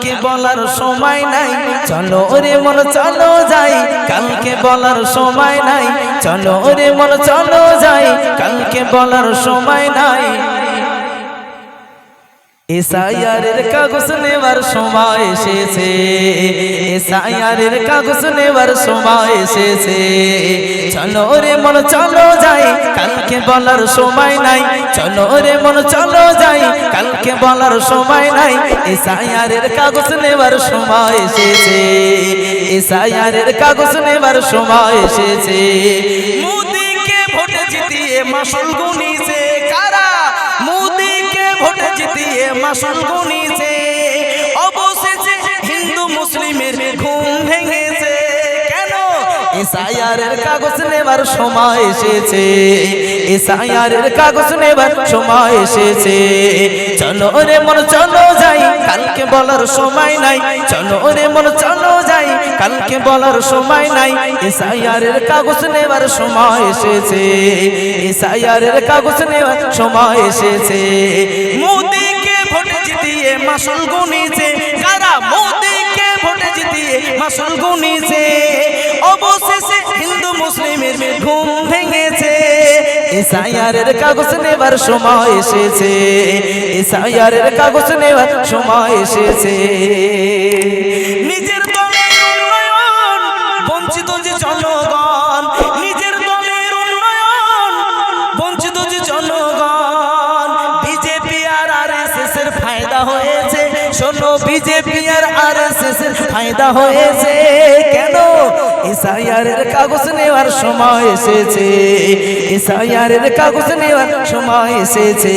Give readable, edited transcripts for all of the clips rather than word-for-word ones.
কালকে বলার সময় নাই, চলো রে মন চলো যাই, কালকে বলার সময় নাই, চলো রে মন চলো যাই, কালকে বলার সময় নাই। এসআইআরের কাগজ নেবার সময় এসেছে, এসআইআরের কাগজ নেবার সময় এসেছে, চলো রে মন চলো যাই, কালকে বলার সময় নাই, চলো রে মন চলো যাই, কালকে বলার সময় নাই। এসআইআরের কাগজ নেবার সময় এসেছে, এসআইআরের কাগজ নেবার সময় এসেছে। মোদিকে ভোট জিতিয়ে মাসুল গুনিছে কারা? মোদিকে ভোট জিতিয়ে মাসুল গুনিছে, অবশেষে হিন্দু মুসলিমের ঘুম ভেঙেছে। কেন? এসআইআরের কাগজ নেবার সময় এসেছে, এসআইআরের কাগজ নেবার সময় এসেছে, চলো রে মন চলো যাই, কালকে বলার সময় নাই, চলো রে মন চলো যাই, কালকে বলার সময় নাই। এসআইআরের কাগজ নেবার সময় এসেছে, এসআইআরের কাগজ নেবার সময় এসেছে। মোদিকে ভোট জিতিয়ে মাসুল গুনিছে কারা? মোদিকে ভোট জিতিয়ে মাসুল গুনিছে, অবশেষে হিন্দু মুসলিমের ঘুম ভেঙেছে। এসআইআরের কাগজ নেবার সময় এসেছে, এসআইআরের কাগজ নেবার সময় এসেছে। নিজের দলের উন্নয়ন বঞ্চিত যে জনগণ, নিজের দলের উন্নয়ন বঞ্চিত যে জনগণ, বিজেপি আর আরএসএস এর ফায়দা হয়েছে। শোনো, বিজেপি আর আরএসএস এর ফায়দা হয়েছে। কেন? এসআইআরের কাগজ নেওয়ার সময় এসেছে, এসআইআরের কাগজ নেওয়ার সময় এসেছে,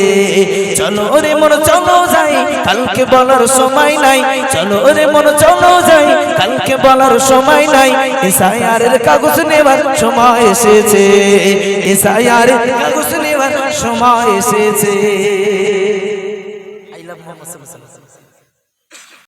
চলো রে মন চলো যাই, কালকে বলার সময় নাই, চলো রে মন চলো যাই, কালকে বলার সময় নাই। এসআইআরের কাগজ নেওয়ার সময় এসেছে, এসআইআরের কাগজ নেওয়ার সময় এসেছে। আই লাভ মোহাম্মদ সাল্লাল্লাহু আলাইহি ওয়াসাল্লাম।